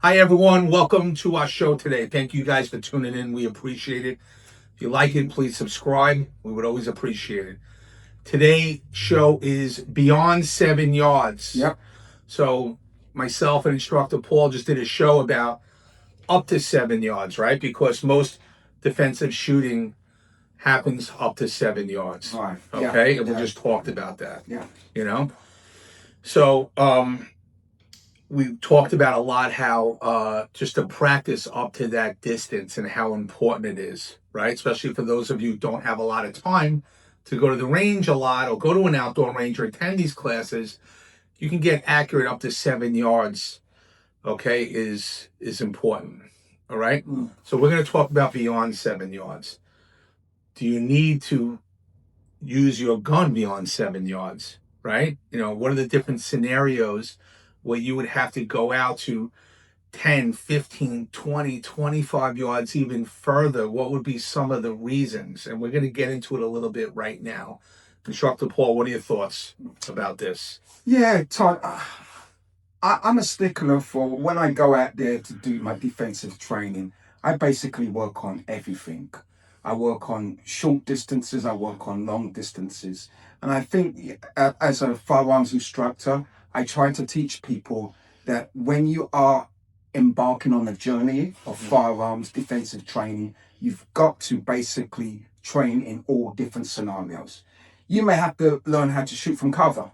Hi, everyone. Welcome to our show today. Thank you guys for tuning in. We appreciate it. If you like it, please subscribe. We would always appreciate it. Today's show is Beyond 7 Yards. Yep. So, myself and instructor Paul just did a show about up to 7 yards, right? Because most defensive shooting happens up to 7 yards. Right. Okay. Yeah. And we Yeah. just talked about that. Yeah. You know? So, we talked about a lot how just to practice up to that distance and how important it is, right? Especially for those of you who don't have a lot of time to go to the range a lot or go to an outdoor range or attend these classes. You can get accurate up to 7 yards, okay, is important. All right. So we're going to talk about beyond 7 yards. Do you need to use your gun beyond 7 yards, right? What are the different scenarios where you would have to go out to 10, 15, 20, 25 yards, even further? What would be some of the reasons? And we're going to get into it a little bit right now. Instructor Paul, what are your thoughts about this? Yeah, Todd. I'm a stickler for when I go out there to do my defensive training. I basically work on everything. I work on short distances. I work on long distances. And I think as a firearms instructor, I try to teach people that when you are embarking on a journey of firearms defensive training, you've got to basically train in all different scenarios. You may have to learn how to shoot from cover,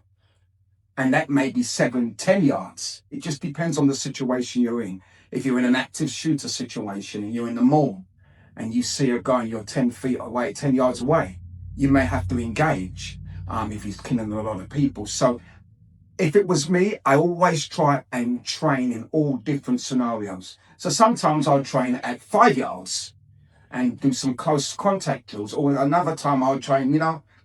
and that may be 7, 10 yards. It just depends on the situation you're in. If you're in an active shooter situation and you're in the mall and you see a guy and you're 10 feet away, 10 yards away, you may have to engage if he's killing a lot of people. So if it was me, I always try and train in all different scenarios. So sometimes I'll train at 5 yards and do some close contact drills, or another time I'll train,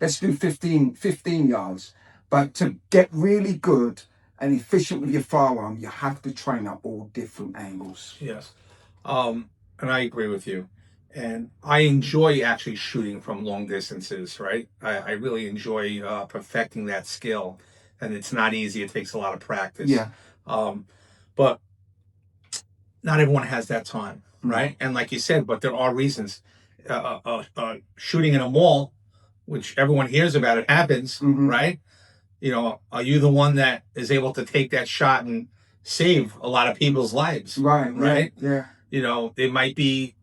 let's do 15 yards. But to get really good and efficient with your firearm, you have to train at all different angles. Yes. And I agree with you. And I enjoy actually shooting from long distances, right? I really enjoy perfecting that skill. And it's not easy. It takes a lot of practice. Yeah. But not everyone has that time, right? And like you said, but there are reasons. Shooting in a mall, which everyone hears about, it happens, right? Are you the one that is able to take that shot and save a lot of people's lives? Right. Yeah. There might be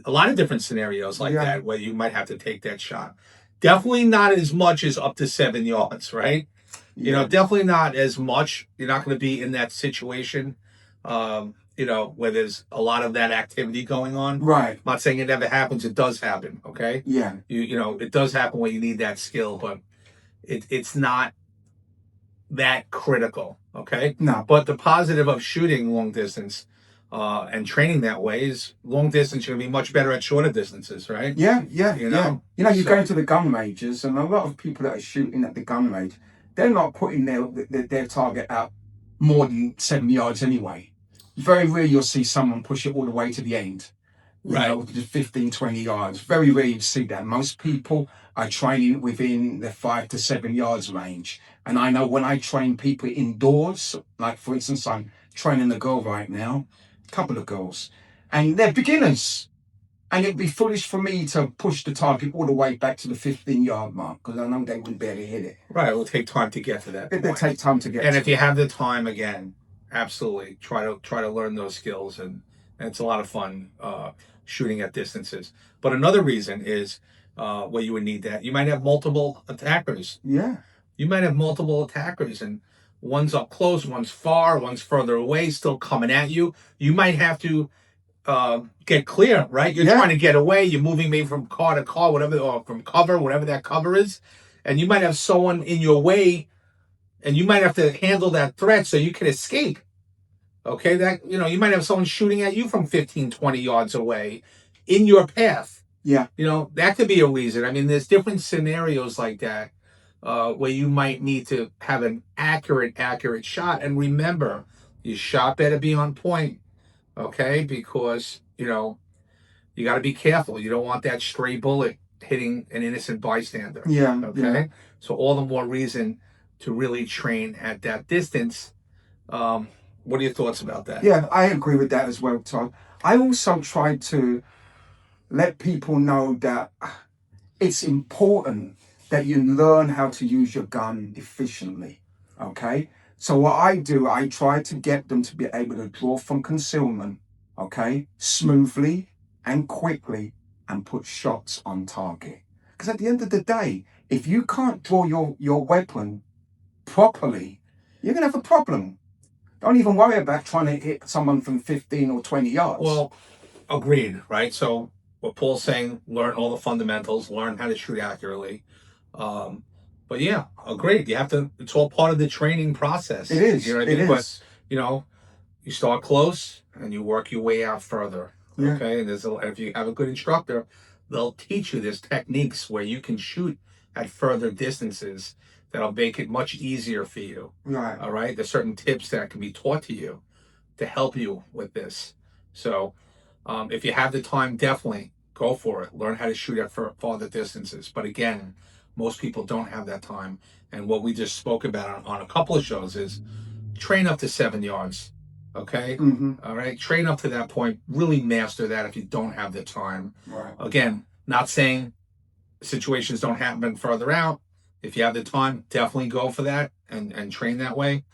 a lot of different scenarios like that where you might have to take that shot. Definitely not as much as up to 7 yards, right? Definitely not as much. You're not going to be in that situation, where there's a lot of that activity going on. Right. I'm not saying it never happens. It does happen. Okay. Yeah. It does happen when you need that skill, but it's not that critical. Okay. No. But the positive of shooting long distance and training that way is long distance, you're going to be much better at shorter distances, right? Yeah. You So- go to the gun ranges, and a lot of people that are shooting at the gun range, they're not putting their target out more than 7 yards anyway. Very rare you'll see someone push it all the way to the end. Just 15, 20 yards. Very rare you see that. Most people are training within the 5 to 7 yards range. And I know when I train people indoors, like for instance, I'm training a girl right now, a couple of girls, and they're beginners. And it'd be foolish for me to push the target all the way back to the 15-yard mark, because I know they wouldn't be able to hit it. Right. It will take time to get to that point. It'll take time to get And to if you have the time, again, absolutely try to learn those skills, and it's a lot of fun shooting at distances. But another reason is where you would need that. You might have multiple attackers. Yeah. You might have multiple attackers, and one's up close, one's far, one's further away, still coming at you. You might have to get clear, right? You're trying to get away. You're moving maybe from car to car, whatever, or from cover, whatever that cover is. And you might have someone in your way, and you might have to handle that threat so you can escape. Okay, you might have someone shooting at you from 15, 20 yards away in your path. Yeah. That could be a reason. I mean, there's different scenarios like that where you might need to have an accurate shot. And remember, your shot better be on point, okay? Because, you got to be careful. You don't want that stray bullet hitting an innocent bystander. Yeah. Okay? Yeah. So all the more reason to really train at that distance. What are your thoughts about that? Yeah, I agree with that as well, Todd. I also try to let people know that it's important that you learn how to use your gun efficiently. Okay. So what I do, I try to get them to be able to draw from concealment, okay, smoothly and quickly and put shots on target. Because at the end of the day, if you can't draw your weapon properly, you're gonna have a problem. Don't even worry about trying to hit someone from 15 or 20 yards. Well, agreed, right? So what Paul's saying, learn all the fundamentals, learn how to shoot accurately. Um, but yeah, agreed. You have to. It's all part of the training process. It is. You know what I It mean? But is. you know, you start close and you work your way out further. Yeah. Okay, and if you have a good instructor, they'll teach you there's techniques where you can shoot at further distances that'll make it much easier for you. Right. All right, there's certain tips that can be taught to you to help you with this. So, if you have the time, definitely go for it. Learn how to shoot at farther distances. But again, most people don't have that time. And what we just spoke about on a couple of shows is train up to 7 yards. Okay. Mm-hmm. All right. Train up to that point. Really master that if you don't have the time. Right. Again, not saying situations don't happen further out. If you have the time, definitely go for that and train that way.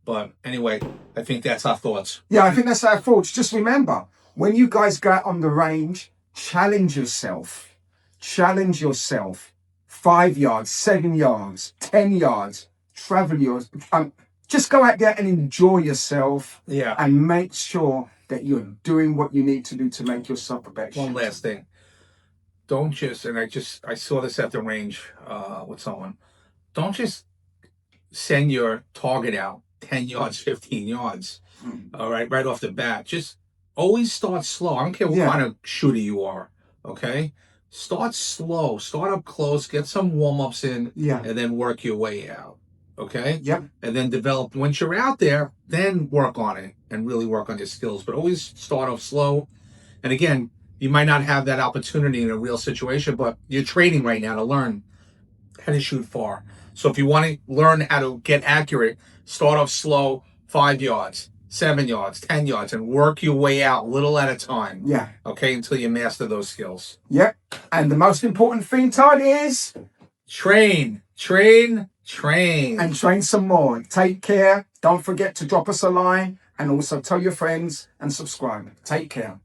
But anyway, I think that's our thoughts. Yeah, I think that's our thoughts. Just remember, when you guys go out on the range, challenge yourself. Challenge yourself. 5 yards, 7 yards, 10 yards, travel yours. Just go out there and enjoy yourself. Yeah. And make sure that you're doing what you need to do to make yourself a better One shooter. last thing. Don't just, and I saw this at the range with someone. Don't just send your target out 10 yards, 15 yards. All right off the bat. Just always start slow. I don't care what Yeah. kind of shooter you are. Okay. Start slow. Start up close. Get some warm ups in. Yeah. And then work your way out. Okay. Yep. And then develop. Once you're out there, then work on it and really work on your skills. But always start off slow. And again, you might not have that opportunity in a real situation, but you're training right now to learn how to shoot far. So if you want to learn how to get accurate, start off slow, 5 yards, 7 yards, 10 yards, and work your way out little at a time. Yeah. Okay, until you master those skills. Yep. And the most important thing, Todd, is train, train, train. And train some more. Take care. Don't forget to drop us a line and also tell your friends and subscribe. Take care.